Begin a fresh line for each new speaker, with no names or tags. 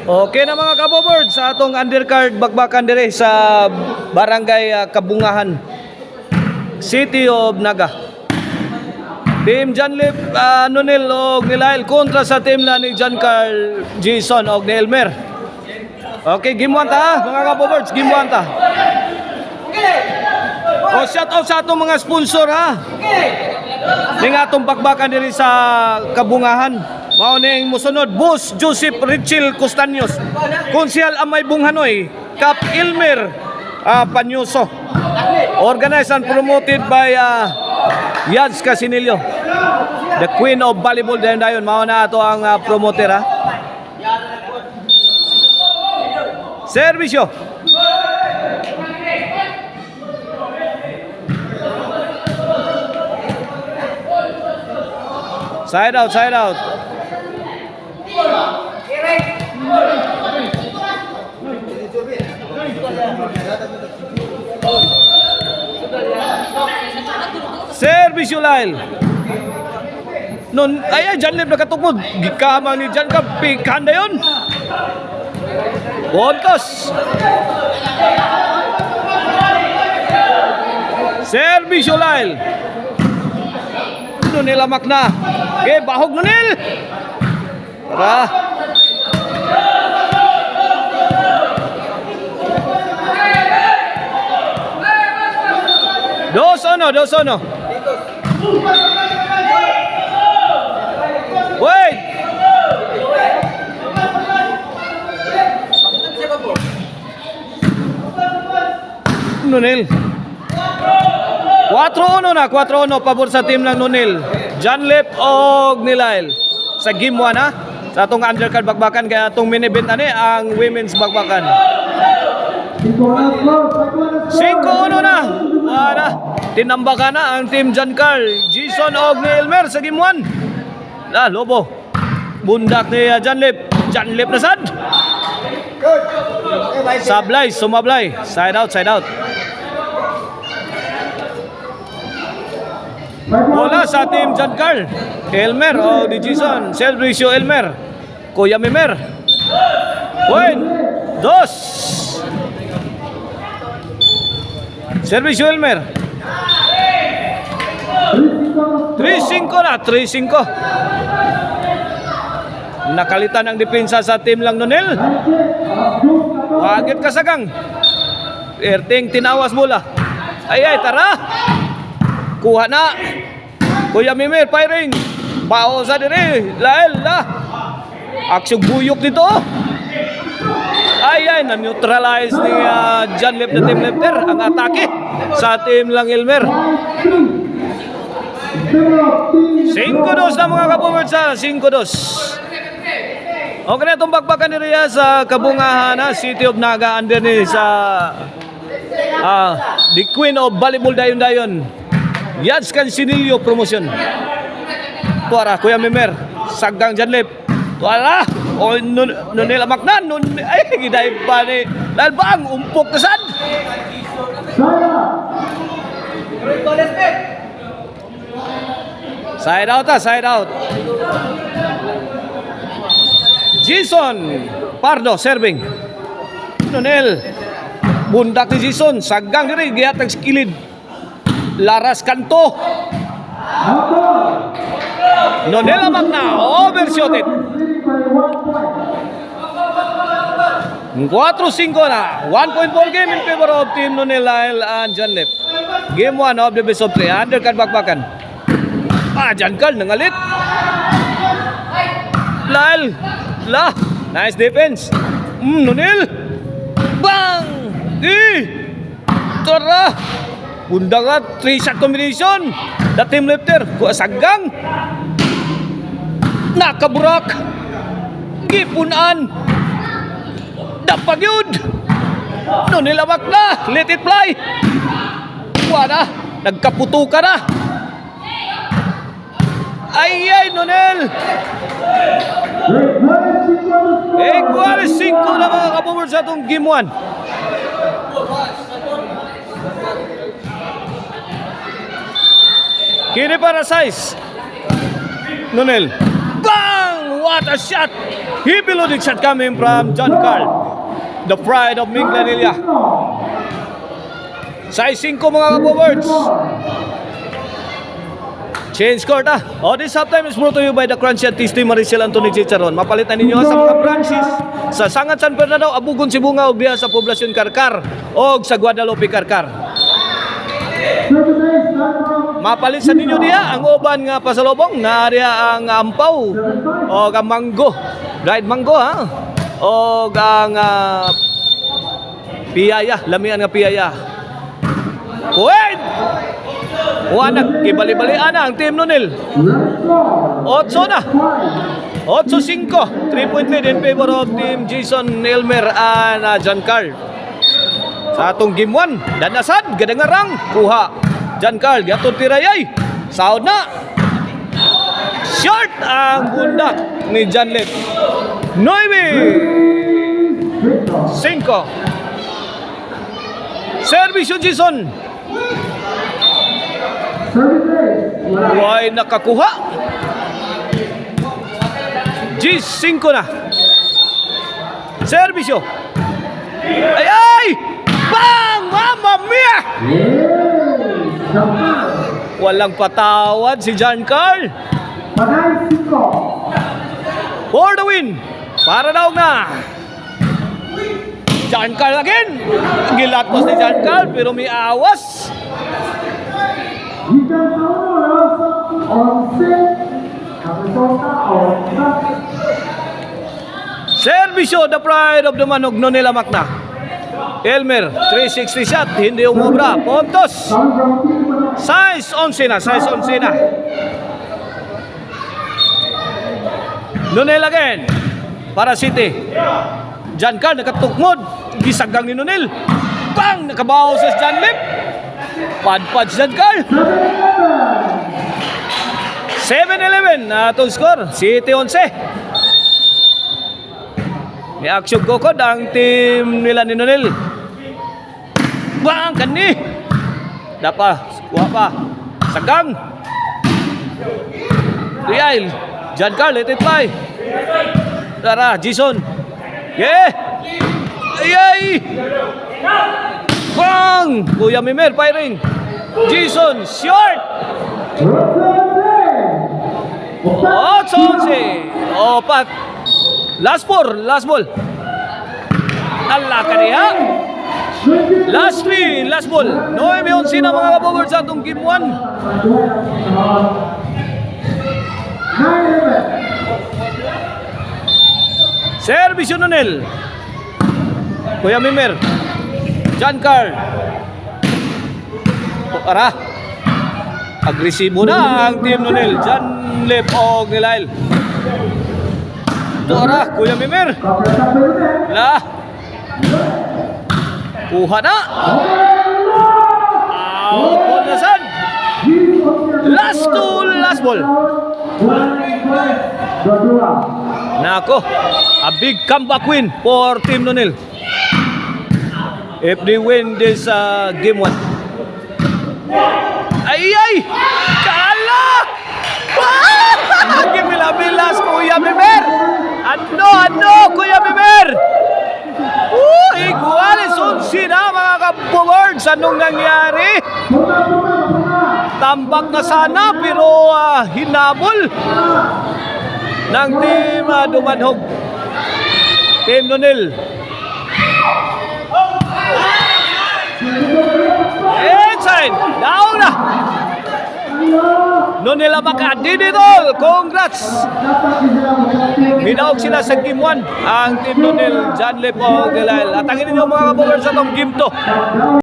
Okay na mga kabobord sa atong undercard bakbakan dire sa Barangay Kabungahan, City of Naga. Team Janlip Nonil og Nilail kontra sa team na ni John Carl Jason og ni Elmer. Okay, game 1 ta mga kabobord, game 1 ta. O shout out sa atong mga sponsor ha. Ning atong bakbakan diri sa Kabungahan. Mao ning mosunod Boss Joseph Richel Costanyos, Konsyal Amay Bunghanoy, Cap Elmer Panyuso. Organized and promoted by Yads Casinillo, the Queen of Volleyball dayon. Mao na ato ang promoter ha. Servisyo. Side out, side out. Servisyo Lail. Nun ay Janlip nakatukod. Gikamang ni Jan ka pikanda yon. Bontos. Servisyo Lail. Nunil amak na. Okay, bahog Nunil. Tara. Dos uno. Wait. Nunil. 4-1 na, 4-1 pabor sa team ng Nunil. Janlip og Nilail sa game 1 ha. Sa atong undercard bakbakan kaya atong mini event ani ang women's bakbakan. 5-1 na. Wala. Tinambakan na ang team John Carl Jason og ni Elmer sa game 1. Lobo. Bundak ni Janlip. Janlip na sad. Sablay, sumablay. Side out, side out. Bola sa team John Carl. Elmer o di Jason. Servisyo Elmer. Kuya Mimer. Point. 2. Servisyo Elmer. 3-5 na. 3-5. Nakalitan ang depensa sa team lang Nonel. Wagit kasagang. Erting tinawas bola. Ay, tara. Kuha na. Kuya Mimir firing. Bao sa diri. Lael la. Aksyong buyok dito. Ay, na-neutralize ni Janlip na team lefter ang atake sa team lang Elmer. 5-2 na mga kabumerd sa 5-2. Okay na itong bakbakan ni Rhea sa Kabungahan na City of Naga under ni sa the Queen of Volleyball dayon-dayon. Yads Casinillo promotion. Tuara Kuya Mimer, sagang Janlip. Tuara, o Nunil Amaknan, ay giday pa ni Lalbang umpok na sad. Side out side out. Jason Pardo serving. Nunil bundak ni Jason, sagang diri gihatag skilid. Laras kanto. Nonel amak na overshot it. 4-5 na. 1-point ball game in favor of team Nonel and Janlip. Game 1 of the best of 3. Undercard bakbakan. Jan Carl nangalit. Lail. Nice defense. Nonel. Bang. Tara. Bundangan 3-shot combination. The team lifter sagang. Nakaburak. Gipunan. Dapag yun. Nilawak na. Let it fly. Wala. Nagkaputuka na. Ay, Nonel. 5 na mga kabumers sa itong game 1. Kini para size. Nonel. Bang! what a shot! Heavy loading shot coming from John Carl. The pride of Minglanilla. Size 5 mga ka-forwards. Change court this halftime is brought to you by the Crunchy at Tasty Maricel Anthony Chicharon. Mapalitan ninyo sa mga branches sa Sangat San Fernando, Abugon, Sibunga, ug diha sa Poblasyon Karkar o sa Guadalupe Karkar. Mapalitan ninyo diha ang uban nga pasalubong na diha ang ampaw o ang mango. Dried mango o ang piyaya, lamian nga piyaya. Wait! Wanag, ibali-balian na ang team Nonil. 8 na. 8-5. 3-point lead in favor of team Jason Elmer and John Carl. Sa atong game 1, Danasad, Gadangarang, kuha. John Carl, gatong tirayay. Sahod na. Short ang bunda ni John Lep. 9-5. Servisyo Jason. Huwag nakakuha. G5 na. Servisyo. Ay! Bang! Mamma mia! Walang patawad si John Carl. For the win. Para daw na. John Carl again. Gilatos ni John Carl pero may awas. Servisyo, the pride of the Manog, Nonila Macna. Elmer, 360 shot, hindi umubra. Pontos. Size 11 na, size 11 na. Nonil again. Para City. John Carl, nakatukmod. Gisagang ni Nonil. Bang! Nakabaho sa John Lip. Pad-pad si John Carl. 7-11 na itong score. City 11. May action kokod ang team nila ni Nonil. Bang! Kani! Dapa. Kuha pa. Sagang. Real. John Carl, let it fly. Tara, Jason. Yeah! Ay! Bang! Kuya Mimer firing. Jason, short! 8-11. Opat. Last ball. Allah ka niya. Last ball. 9-11 na mga kabobard sa itong game 1. Servisyo Nonil. Kuya Mimer. John Carl. Para. Agresibo na ang team Nonil. John Lep o Nilail. Para. Kuya Mimer. La. Kuha na. Out ball na sad. Last ball. Nako, a big comeback win for Team Nonil. If they win this game 1. Ay! Kala! Gimilabilas, Kuya Mimer! Ano, Kuya Mimer! Iguales 11 na mga ka-boards. Anong nangyari? Tambak na sana pero hinabol ng team Dumanhog. Team Nonil. Inside. Down na. Nonil Makati dito. Congrats. Minaog sila sa game 1. Ang team Nonil, John Lep o Galail. At ang inyo mga kabulan sa itong game 2.